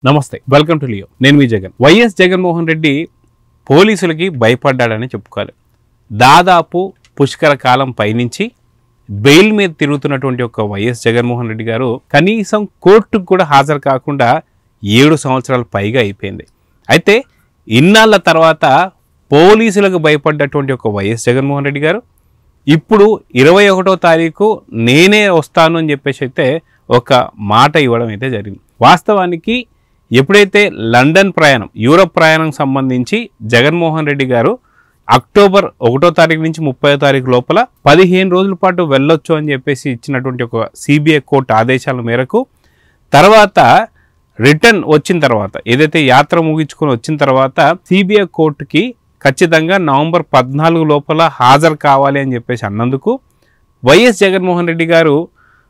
నమస్తే, welcome to Leo. నేను మీ Jagan. YS Jaganmohan Reddy పోలీసులకి భయపడ్డాడని చెప్పుకోవాలి. దాదాపు పుష్కర కాలం పైనుంచి బెయిల్ మీద తిరుగుతున్నటువంటి ఒక వైఎస్ జగన్మోహన్ రెడ్డి గారు కనీసం కోర్టుకు కూడా హాజరు కాకుండా 7 సంవత్సరాల పైగా అయిపోయింది. అయితే ఇన్నాళ్ళ తర్వాత పోలీసులకు భయపడ్డటువంటి ఒక వైఎస్ జగన్మోహన్ రెడ్డి గారు ఇప్పుడు 21వ తారీఖు నేనే వస్తాను అని చెప్పేసి అయితే ఒక మాట ఇవ్వడం అయితే జరిగింది. వాస్తవానికి ఎప్పుడైతే లండన్ ప్రయాణం, యూరప్ ప్రయాణం సంబంధించి జగన్మోహన్ రెడ్డి గారు అక్టోబర్ 1వ తారీఖు నుంచి 30వ తారీఖు లోపల 15 రోజుల పాటు వెళ్ళొచ్చు అని చెప్పేసి ఇచ్చినటువంటి ఒక సిబిఐ కోర్టు ఆదేశాల మేరకు తర్వాత రిటర్న్ వచ్చిన తర్వాత, ఏదైతే యాత్ర ముగించుకొని వచ్చిన తర్వాత సిబిఐ కోర్టుకి ఖచ్చితంగా నవంబర్ 14 లోపల హాజరు కావాలి అని చెప్పేసి అన్నందుకు వైఎస్ జగన్మోహన్ రెడ్డి గారు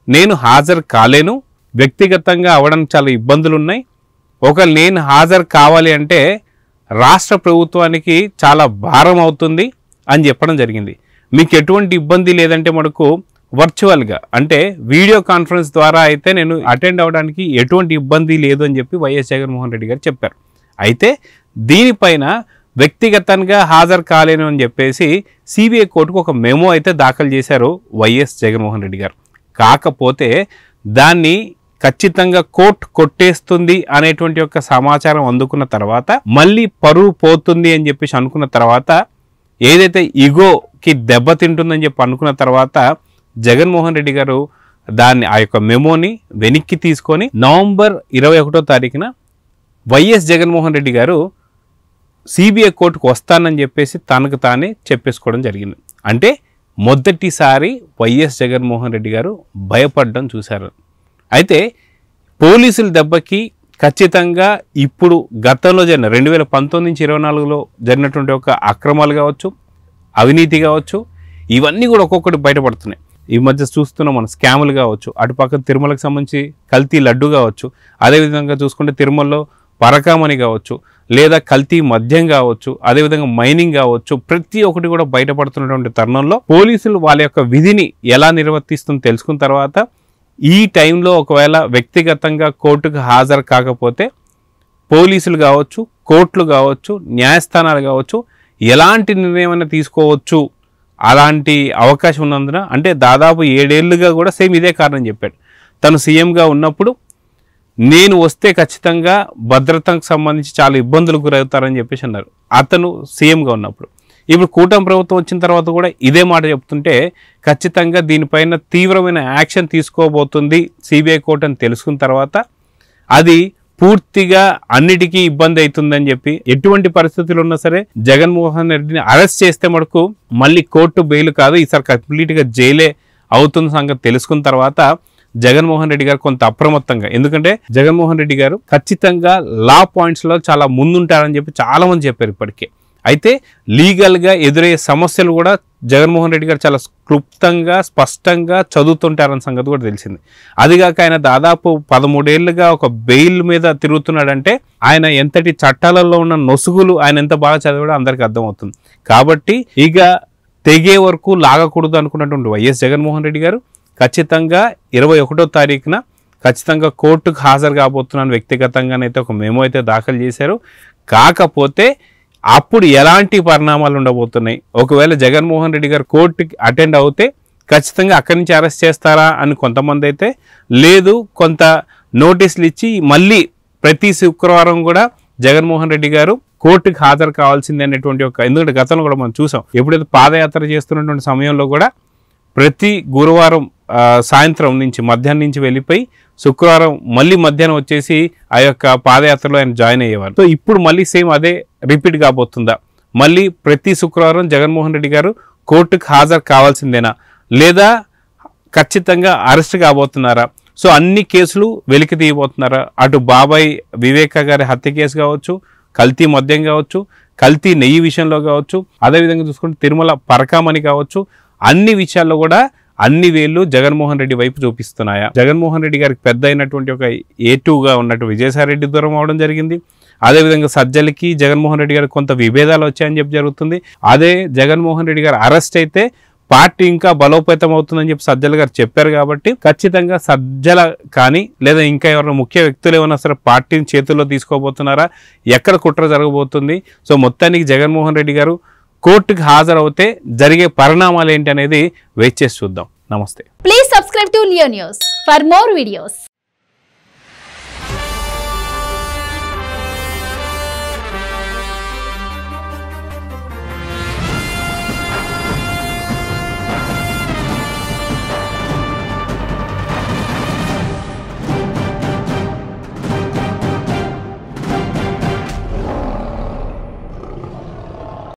నేను హాజరు కాలేను, వ్యక్తిగతంగా అవ్వడానికి చాలా ఇబ్బందులు ఉన్నాయి, ఒకవేళ నేను హాజరు కావాలి అంటే రాష్ట్ర ప్రభుత్వానికి చాలా భారం అవుతుంది అని చెప్పడం జరిగింది. మీకు ఎటువంటి ఇబ్బంది లేదంటే మనకు వర్చువల్గా అంటే వీడియో కాన్ఫరెన్స్ ద్వారా అయితే నేను అటెండ్ అవ్వడానికి ఎటువంటి ఇబ్బంది లేదు అని చెప్పి వైఎస్ జగన్మోహన్ రెడ్డి గారు చెప్పారు. అయితే దీనిపైన వ్యక్తిగతంగా హాజరు కాలేను అని చెప్పేసి సిబిఐ కోర్టుకు ఒక మెమో అయితే దాఖలు చేశారు వైఎస్ జగన్మోహన్ రెడ్డి గారు. కాకపోతే దాన్ని ఖచ్చితంగా కోర్టు కొట్టేస్తుంది అనేటువంటి ఒక సమాచారం అందుకున్న తర్వాత, మళ్ళీ పరువు పోతుంది అని చెప్పేసి అనుకున్న తర్వాత, ఏదైతే ఈగోకి దెబ్బతింటుందని చెప్పి అనుకున్న తర్వాత జగన్మోహన్ రెడ్డి గారు దాన్ని ఆ యొక్క మెమోని వెనక్కి తీసుకొని నవంబర్ 21వ తారీఖున వైఎస్ జగన్మోహన్ రెడ్డి గారు సిబిఐ కోర్టుకు వస్తానని చెప్పేసి తనకు తానే చెప్పేసుకోవడం జరిగింది. అంటే మొదటిసారి వైఎస్ జగన్మోహన్ రెడ్డి గారు భయపడడం చూశారు. అయితే పోలీసుల దెబ్బకి ఖచ్చితంగా ఇప్పుడు గతంలో జరిగిన 2019 నుంచి 24లో జరిగినటువంటి ఒక అక్రమాలు కావచ్చు, అవినీతి కావచ్చు, ఇవన్నీ కూడా ఒక్కొక్కటి బయటపడుతున్నాయి. ఈ మధ్య చూస్తున్నాం మనం స్కాములు కావచ్చు, అటుపక్క తిరుమలకు సంబంధించి కల్తీ లడ్డు కావచ్చు, అదేవిధంగా చూసుకుంటే తిరుమలలో పరకామణి కావచ్చు, లేదా కల్తీ మద్యం కావచ్చు, అదేవిధంగా మైనింగ్ కావచ్చు, ప్రతి ఒక్కటి కూడా బయటపడుతున్నటువంటి తరుణంలో పోలీసులు వాళ్ళ యొక్క విధిని ఎలా నిర్వర్తిస్తుందో తెలుసుకున్న తర్వాత ఈ టైంలో ఒకవేళ వ్యక్తిగతంగా కోర్టుకు హాజరు కాకపోతే పోలీసులు కావచ్చు, కోర్టులు కావచ్చు, న్యాయస్థానాలు కావచ్చు ఎలాంటి నిర్ణయం తీసుకోవచ్చు, అలాంటి అవకాశం ఉన్నందున అంటే దాదాపు 7 ఏళ్లుగా కూడా సేమ్ ఇదే కారణం చెప్పాడు. తను సీఎంగా ఉన్నప్పుడు నేను వస్తే ఖచ్చితంగా భద్రతకు సంబంధించి చాలా ఇబ్బందులు గురవుతారని చెప్పేసి అన్నారు అతను సీఎంగా ఉన్నప్పుడు. ఇప్పుడు కూటమి ప్రభుత్వం వచ్చిన తర్వాత కూడా ఇదే మాట చెప్తుంటే ఖచ్చితంగా దీనిపైన తీవ్రమైన యాక్షన్ తీసుకోబోతుంది సిబిఐ కోర్టు అని తెలుసుకున్న తర్వాత అది పూర్తిగా అన్నిటికీ ఇబ్బంది అవుతుందని చెప్పి, ఎటువంటి పరిస్థితులు ఉన్నా సరే జగన్మోహన్ రెడ్డిని అరెస్ట్ చేస్తే మటుకు మళ్ళీ కోర్టు బెయిల్ కాదు, ఈసారి కంప్లీట్గా జైలే అవుతున్న సంగతి తెలుసుకున్న తర్వాత జగన్మోహన్ రెడ్డి గారు కొంత అప్రమత్తంగా, ఎందుకంటే జగన్మోహన్ రెడ్డి గారు ఖచ్చితంగా లా పాయింట్స్లో చాలా ముందుంటారని చెప్పి చాలా మంది చెప్పారు ఇప్పటికే. అయితే లీగల్గా ఎదురయ్యే సమస్యలు కూడా జగన్మోహన్ రెడ్డి గారు చాలా క్లుప్తంగా స్పష్టంగా చదువుతుంటారన్న సంగతి కూడా తెలిసింది. అదిగాక ఆయన దాదాపు 13 ఏళ్లుగా ఒక బెయిల్ మీద తిరుగుతున్నాడంటే ఆయన ఎంతటి చట్టాలలో ఉన్న నొసుగులు ఆయన ఎంత బాగా చదివాడో అందరికీ అర్థమవుతుంది. కాబట్టి ఇక తెగే వరకు లాగకూడదు అనుకున్నటువంటి వైఎస్ జగన్మోహన్ రెడ్డి గారు ఖచ్చితంగా 21వ తారీఖున ఖచ్చితంగా కోర్టుకు హాజరు కాబోతున్నాను వ్యక్తిగతంగానైతే ఒక మెమో అయితే దాఖలు చేశారు. కాకపోతే అప్పుడు ఎలాంటి పరిణామాలు ఉండబోతున్నాయి, ఒకవేళ జగన్మోహన్ రెడ్డి గారు కోర్టుకి అటెండ్ అవుతే ఖచ్చితంగా అక్కడి నుంచి అరెస్ట్ చేస్తారా అని కొంతమంది అయితే, లేదు కొంత నోటీసులు ఇచ్చి మళ్ళీ ప్రతి శుక్రవారం కూడా జగన్మోహన్ రెడ్డి గారు కోర్టుకి హాజరు కావాల్సిందే అనేటువంటి ఒక, ఎందుకంటే గతంలో కూడా మనం చూసాం ఎప్పుడైతే పాదయాత్ర చేస్తున్నటువంటి సమయంలో కూడా ప్రతి గురువారం సాయంత్రం నుంచి మధ్యాహ్నం నుంచి వెళ్ళిపోయి శుక్రవారం మళ్ళీ మధ్యాహ్నం వచ్చేసి ఆ యొక్క పాదయాత్రలో ఆయన జాయిన్ అయ్యేవారు. సో ఇప్పుడు మళ్ళీ సేమ్ అదే రిపీట్ కాబోతుందా, మళ్ళీ ప్రతి శుక్రవారం జగన్మోహన్ రెడ్డి గారు కోర్టుకు హాజరు కావాల్సిందేనా, లేదా ఖచ్చితంగా అరెస్ట్ కాబోతున్నారా, సో అన్ని కేసులు వెలికి తీయబోతున్నారా, అటు బాబాయ్ వివేక గారి హత్య కేసు కావచ్చు, కల్తీ మద్యం కావచ్చు, కల్తీ నెయ్యి విషయంలో కావచ్చు, అదేవిధంగా చూసుకుంటే తిరుమల పరకామణి కావచ్చు, అన్ని విషయాల్లో కూడా అన్ని వేళ్ళు జగన్మోహన్ రెడ్డి వైపు చూపిస్తున్నాయా, జగన్మోహన్ రెడ్డి గారికి పెద్ద అయినటువంటి ఒక A2గా ఉన్నట్టు విజయసాయి రెడ్డి దూరం అవడం జరిగింది, అదేవిధంగా సజ్జలకి జగన్మోహన్ రెడ్డి గారికి కొంత విభేదాలు వచ్చాయని చెప్పి జరుగుతుంది. అదే జగన్మోహన్ రెడ్డి గారు అరెస్ట్ అయితే పార్టీ ఇంకా బలోపేతం అవుతుందని చెప్పి సజ్జల గారు చెప్పారు కాబట్టి ఖచ్చితంగా సజ్జల కానీ లేదా ఇంకా ఎవరైనా ముఖ్య వ్యక్తులు ఏమైనా సరే పార్టీని చేతుల్లో తీసుకోబోతున్నారా, ఎక్కడ కుట్ర జరగబోతుంది, సో మొత్తానికి జగన్మోహన్ రెడ్డి గారు కోర్టుకు హాజరవుతే జరిగే పరిణామాలు ఏంటి అనేది వెయిట్ చేసి చూద్దాం. నమస్తే. Please subscribe to Leo news for more videos.